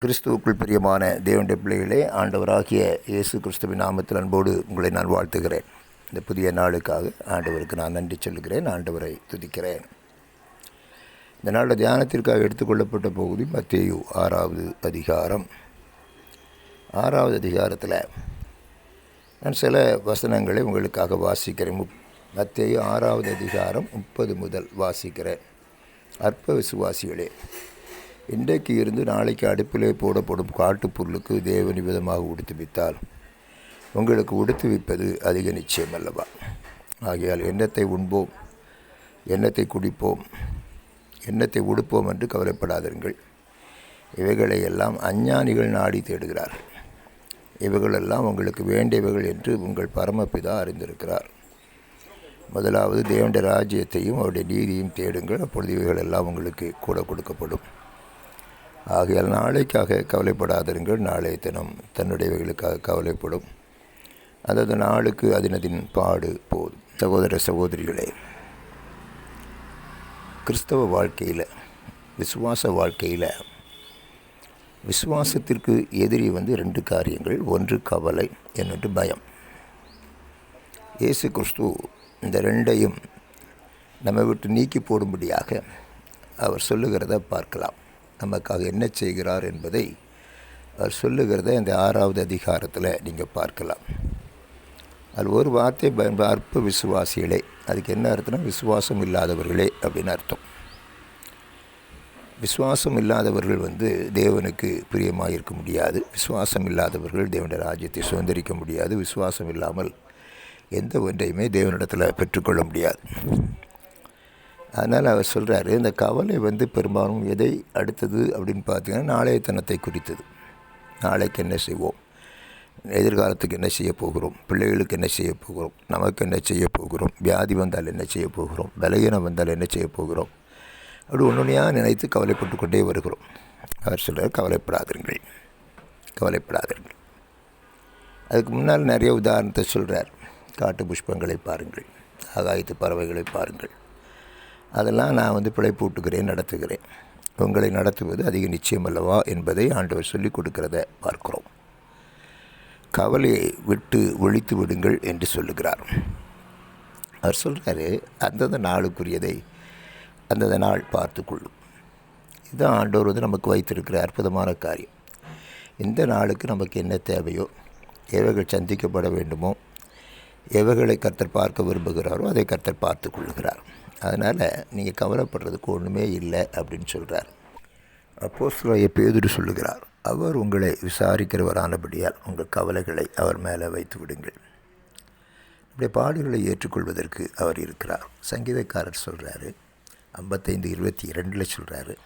கிறிஸ்துவுக்குள் பிரியமான தேவனுடைய பிள்ளைகளே, ஆண்டவராகிய இயேசு கிறிஸ்துவின் நாமத்தில் அன்போடு உங்களை நான் வாழ்த்துகிறேன். இந்த புதிய நாளுக்காக ஆண்டவருக்கு நான் நன்றி சொல்லுகிறேன், ஆண்டவரை துதிக்கிறேன். இந்த நாளில் தியானத்திற்காக எடுத்துக்கொள்ளப்பட்ட பகுதி மத்தேயு 6வது அதிகாரம். 6வது அதிகாரத்தில் நான் சில வசனங்களை உங்களுக்காக வாசிக்கிறேன். மத்தேயு 6வது அதிகாரம் 30 முதல் வாசிக்கிறேன். அற்ப விசுவாசிகளே, இன்றைக்கு இருந்து நாளைக்கு அடுப்பிலே போடப்படும் காட்டுப்பொருளுக்கு தேவன் விதமாக உடுத்துவித்தால் உங்களுக்கு உடுத்துவிப்பது அதிக நிச்சயம் அல்லவா? ஆகையால் எண்ணத்தை உண்போம், எண்ணத்தை குடிப்போம், எண்ணத்தை உடுப்போம் என்று கவலைப்படாதீர்கள். இவைகளை எல்லாம் அஞ்ஞானிகள் நாடி தேடுகிறார்கள். இவைகளெல்லாம் உங்களுக்கு வேண்டியவைகள் என்று உங்கள் பரமபிதா அறிந்திருக்கிறார். முதலாவது தேவனுடைய ராஜ்யத்தையும் அவருடைய நீதியையும் தேடுங்கள், அப்பொழுது இவைகளெல்லாம் உங்களுக்கு கூட கொடுக்கப்படும். ஆகையால் நாளைக்காக கவலைப்படாதிருங்கள். நாளைய தினம் தன்னுடையவைகளுக்காக கவலைப்படும். அதாவது நாளுக்கு அதினதின் பாடு போதும். சகோதர சகோதரிகளே, கிறிஸ்தவ வாழ்க்கையில், விசுவாச வாழ்க்கையில், விசுவாசத்திற்கு எதிரி 2 காரியங்கள். ஒன்று கவலை, இன்னொன்று பயம். இயேசு கிறிஸ்து இந்த 2ஐயும் நம்ம விட்டு நீக்கி போடும்படியாக அவர் சொல்லுகிறத பார்க்கலாம். நமக்காக என்ன செய்கிறார் என்பதை அவர் சொல்லுகிறத இந்த 6வது அதிகாரத்தில் நீங்கள் பார்க்கலாம். அது ஒரு வார்த்தை அற்ப விசுவாசிகளே. அதுக்கு என்ன அர்த்தம்னா விசுவாசம் இல்லாதவர்களே அப்படின்னு அர்த்தம். விசுவாசம் இல்லாதவர்கள் தேவனுக்கு பிரியமாக இருக்க முடியாது. விசுவாசம் இல்லாதவர்கள் தேவனுடைய ராஜ்யத்தை சுதந்திரிக்க முடியாது. விசுவாசம் இல்லாமல் எந்த ஒன்றையுமே தேவனிடத்தில் பெற்றுக்கொள்ள முடியாது. அதனால் அவர் சொல்கிறார், இந்த கவலை பெரும்பாலும் எதை அடுத்தது அப்படின்னு பார்த்தீங்கன்னா நாளைய தினத்தை குறித்தது. நாளைக்கு என்ன செய்வோம், எதிர்காலத்துக்கு என்ன செய்ய போகிறோம், பிள்ளைகளுக்கு என்ன செய்ய போகிறோம், நமக்கு என்ன செய்ய போகிறோம், வியாதி வந்தால் என்ன செய்ய போகிறோம், பலகீனம் வந்தால் என்ன செய்ய போகிறோம், அப்படி ஒன்றுனையாக நினைத்து கவலைப்பட்டு கொண்டே வருகிறோம். அவர் சொல்கிறார், கவலைப்படாதீர்கள், கவலைப்படாதீர்கள். அதுக்கு முன்னால் நிறைய உதாரணத்தை சொல்கிறார். காட்டு புஷ்பங்களை பாருங்கள், ஆகாயத்து பறவைகளை பாருங்கள், அதெல்லாம் நான் பிழைப்பு விட்டுக்கிறேன், நடத்துகிறேன். உங்களை நடத்துவது அதிக நிச்சயம் அல்லவா என்பதை ஆண்டவர் சொல்லிக் கொடுக்கிறத பார்க்கிறோம். கவலையை விட்டு ஒழித்து விடுங்கள் என்று சொல்லுகிறார். அவர் சொல்கிறாரு, அந்தந்த நாளுக்குரியதை அந்தந்த நாள் பார்த்து கொள்ளும். இதுதான் ஆண்டவர் நமக்கு வைத்திருக்கிற அற்புதமான காரியம். இந்த நாளுக்கு நமக்கு என்ன தேவையோ, எவைகள் சந்திக்கப்பட வேண்டுமோ, எவைகளை கர்த்தர் பார்க்க விரும்புகிறாரோ அதை கர்த்தர் பார்த்து கொள்ளுகிறார். அதனால் நீங்கள் கவலைப்படுறதுக்கு ஒன்றுமே இல்லை அப்படின்னு சொல்கிறார். அப்போஸ்தலனாகிய பேதுரு சொல்லுகிறார், அவர் உங்களை விசாரிக்கிறவரானபடியால் உங்கள் கவலைகளை அவர் மேலே வைத்து விடுங்கள். இப்படி பாடுகளை ஏற்றுக்கொள்வதற்கு அவர் இருக்கிறார். சங்கீதக்காரர் சொல்கிறாரு, 55:22 சொல்கிறாரு,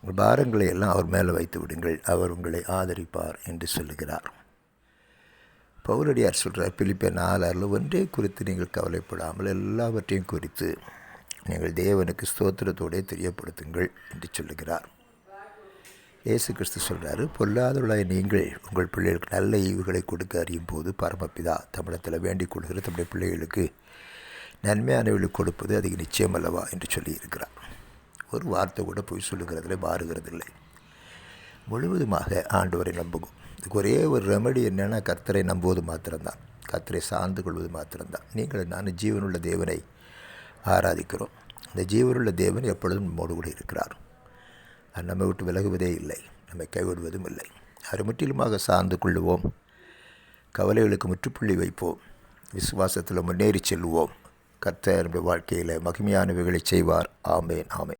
உங்கள் பாரங்களை எல்லாம் அவர் மேலே வைத்து விடுங்கள், அவர் உங்களை ஆதரிப்பார் என்று சொல்லுகிறார். பவுலடியார் சொல்கிறார், பிலிப்பியர் 4:6, ஒன்றே குறித்து நீங்கள் கவலைப்படாமல் எல்லாவற்றையும் குறித்து நீங்கள் தேவனுக்கு ஸ்தோத்திரத்தோடு தெரியப்படுத்துங்கள் என்று சொல்லுகிறார். இயேசு கிறிஸ்து சொல்கிறார், பொல்லாதவர்களாய் நீங்கள் உங்கள் பிள்ளைகளுக்கு நல்ல ஈவுகளை கொடுக்க அறியும் போது பரமபிதா தமிழத்தில் வேண்டிக் கொள்கிற தம்முடைய பிள்ளைகளுக்கு நன்மையானவர்களுக்கு கொடுப்பது அதிக நிச்சயம் அல்லவா என்று சொல்லியிருக்கிறார். ஒரு வார்த்தை கூட போய் சொல்லுகிறதில்லை, மாறுகிறதில்லை. முழுவதுமாக ஆண்டவரை நம்புவோம். இதுக்கு ஒரே ஒரு ரெமெடி என்னென்னா கர்த்தரை நம்புவது மாத்திரம்தான், கர்த்தரை சார்ந்து கொள்வது மாத்திரம்தான். நீங்கள் நான் ஜீவனுள்ள தேவனை ஆராதிக்கிறோம். அந்த ஜீவனுள்ள தேவன் எப்பொழுதும் நம்மோடு கூட இருக்கிறார். அது நம்மை விட்டு விலகுவதே இல்லை, நம்மை கைவிடுவதும் இல்லை. அவரை முற்றிலுமாக சார்ந்து கொள்ளுவோம். கவலைகளுக்கு முற்றுப்புள்ளி வைப்போம். விசுவாசத்தில் முன்னேறி செல்வோம். கர்த்தர் நம்முடைய வாழ்க்கையில் மகிமையானவைகளை செய்வார். ஆமேன், ஆமேன்.